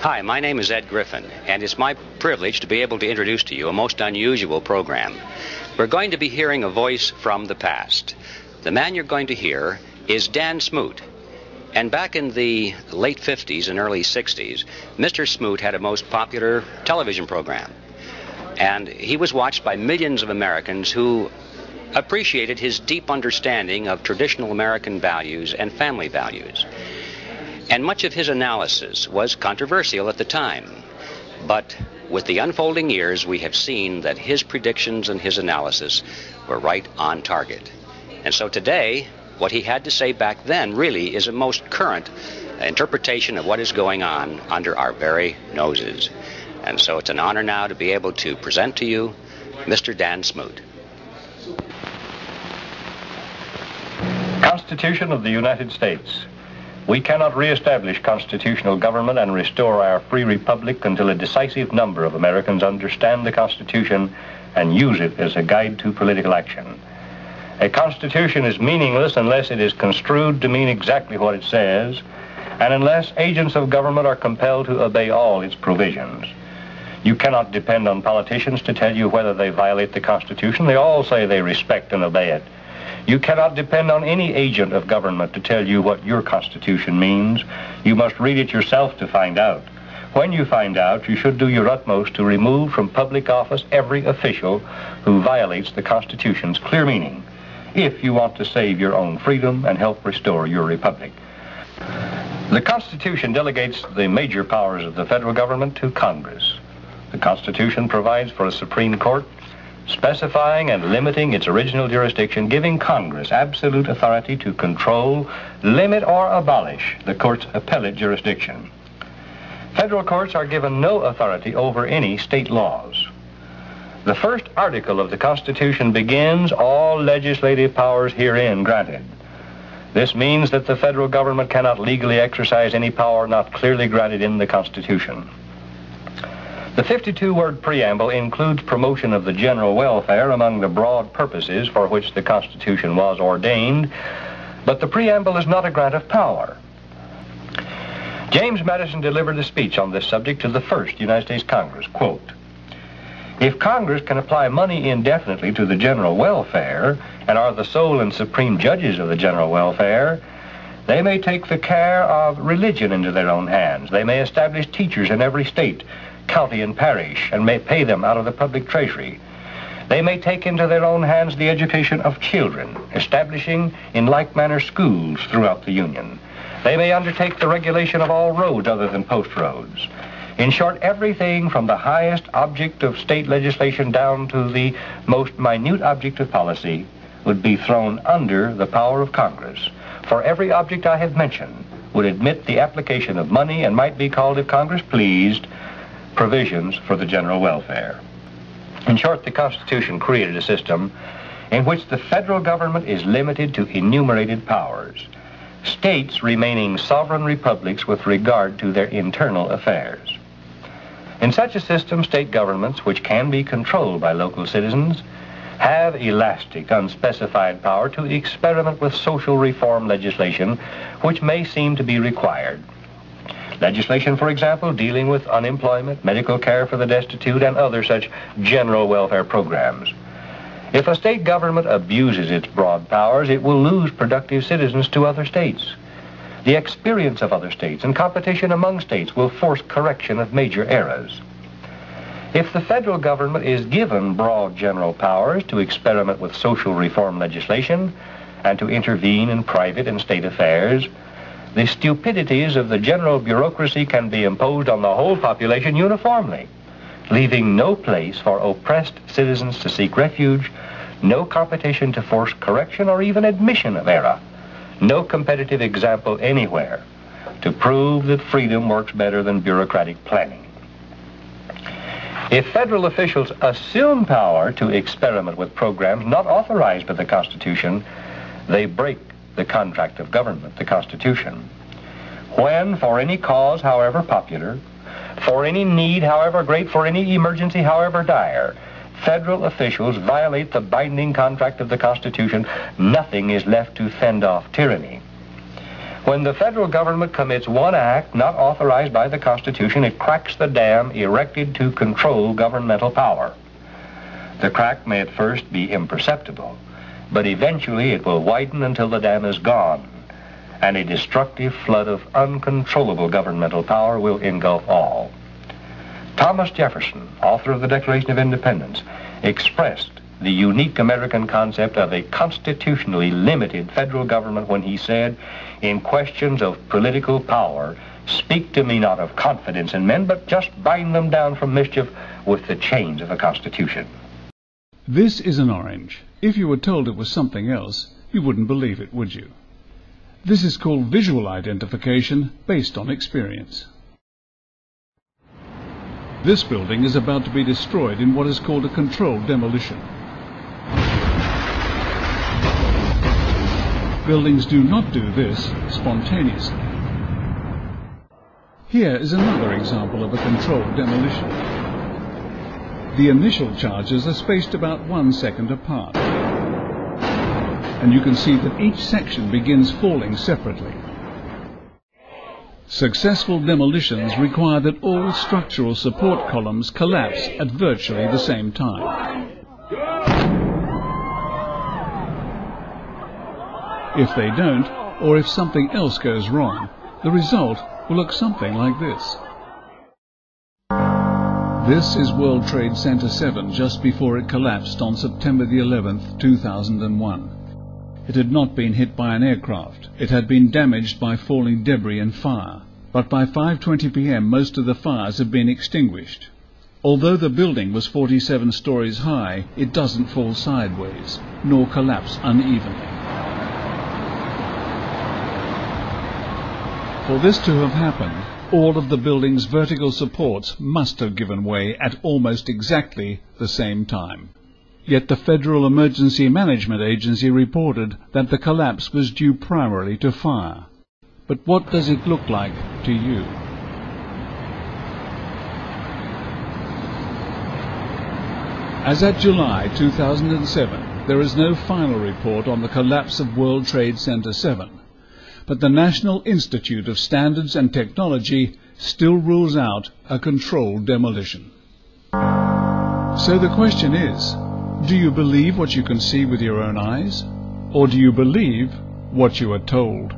Hi, my name is Ed Griffin, and it's my privilege to be able to introduce to you a most unusual program. We're going to be hearing a voice from the past. The man you're going to hear is Dan Smoot. And back in the late 50s and early 60s, Mr. Smoot had a most popular television program. And he was watched by millions of Americans who appreciated his deep understanding of traditional American values and family values. And much of his analysis was controversial at the time. But with the unfolding years, we have seen that his predictions and his analysis were right on target. And so today, what he had to say back then really is a most current interpretation of what is going on under our very noses. And so it's an honor now to be able to present to you Mr. Dan Smoot. Constitution of the United States. We cannot reestablish constitutional government and restore our free republic until a decisive number of Americans understand the Constitution and use it as a guide to political action. A constitution is meaningless unless it is construed to mean exactly what it says, and unless agents of government are compelled to obey all its provisions. You cannot depend on politicians to tell you whether they violate the Constitution. They all say they respect and obey it. You cannot depend on any agent of government to tell you what your Constitution means. You must read it yourself to find out. When you find out, you should do your utmost to remove from public office every official who violates the Constitution's clear meaning, if you want to save your own freedom and help restore your republic. The Constitution delegates the major powers of the federal government to Congress. The Constitution provides for a Supreme Court, specifying and limiting its original jurisdiction, giving Congress absolute authority to control, limit, or abolish the court's appellate jurisdiction. Federal courts are given no authority over any state laws. The first article of the Constitution begins, "All legislative powers herein granted." This means that the federal government cannot legally exercise any power not clearly granted in the Constitution. The 52-word preamble includes promotion of the general welfare among the broad purposes for which the Constitution was ordained, but the preamble is not a grant of power. James Madison delivered a speech on this subject to the first United States Congress. Quote, "If Congress can apply money indefinitely to the general welfare and are the sole and supreme judges of the general welfare, they may take the care of religion into their own hands. They may establish teachers in every state, county, and parish, and may pay them out of the public treasury. They may take into their own hands the education of children, establishing in like manner schools throughout the Union. They may undertake the regulation of all roads other than post roads. In short, everything from the highest object of state legislation down to the most minute object of policy would be thrown under the power of Congress. For every object I have mentioned would admit the application of money and might be called, if Congress pleased, provisions for the general welfare." In short, the Constitution created a system in which the federal government is limited to enumerated powers, states remaining sovereign republics with regard to their internal affairs. In such a system, state governments, which can be controlled by local citizens, have elastic, unspecified power to experiment with social reform legislation which may seem to be required. Legislation, for example, dealing with unemployment, medical care for the destitute, and other such general welfare programs. If a state government abuses its broad powers, it will lose productive citizens to other states. The experience of other states and competition among states will force correction of major errors. If the federal government is given broad general powers to experiment with social reform legislation and to intervene in private and state affairs, the stupidities of the general bureaucracy can be imposed on the whole population uniformly, leaving no place for oppressed citizens to seek refuge, no competition to force correction or even admission of error, no competitive example anywhere to prove that freedom works better than bureaucratic planning. If federal officials assume power to experiment with programs not authorized by the Constitution, they break the contract of government, the Constitution. When, for any cause, however popular, for any need, however great, for any emergency, however dire, federal officials violate the binding contract of the Constitution, nothing is left to fend off tyranny. When the federal government commits one act not authorized by the Constitution, it cracks the dam erected to control governmental power. The crack may at first be imperceptible, but eventually it will widen until the dam is gone, and a destructive flood of uncontrollable governmental power will engulf all. Thomas Jefferson, author of the Declaration of Independence, expressed the unique American concept of a constitutionally limited federal government when he said, "In questions of political power, speak to me not of confidence in men, but just bind them down from mischief with the chains of a constitution." This is an orange. If you were told it was something else, you wouldn't believe it, would you? This is called visual identification based on experience. This building is about to be destroyed in what is called a controlled demolition. Buildings do not do this spontaneously. Here is another example of a controlled demolition. The initial charges are spaced about 1 second apart, and you can see that each section begins falling separately. Successful demolitions require that all structural support columns collapse at virtually the same time. If they don't, or if something else goes wrong, the result will look something like this. This is World Trade Center 7 just before it collapsed on September the 11th, 2001. It had not been hit by an aircraft. It had been damaged by falling debris and fire. But by 5:20 p.m. most of the fires had been extinguished. Although the building was 47 stories high, it doesn't fall sideways, nor collapse unevenly. For this to have happened, all of the building's vertical supports must have given way at almost exactly the same time. Yet the Federal Emergency Management Agency reported that the collapse was due primarily to fire. But what does it look like to you? As at July 2007, there is no final report on the collapse of World Trade Center 7, but the National Institute of Standards and Technology still rules out a controlled demolition. So the question is, do you believe what you can see with your own eyes, or do you believe what you are told?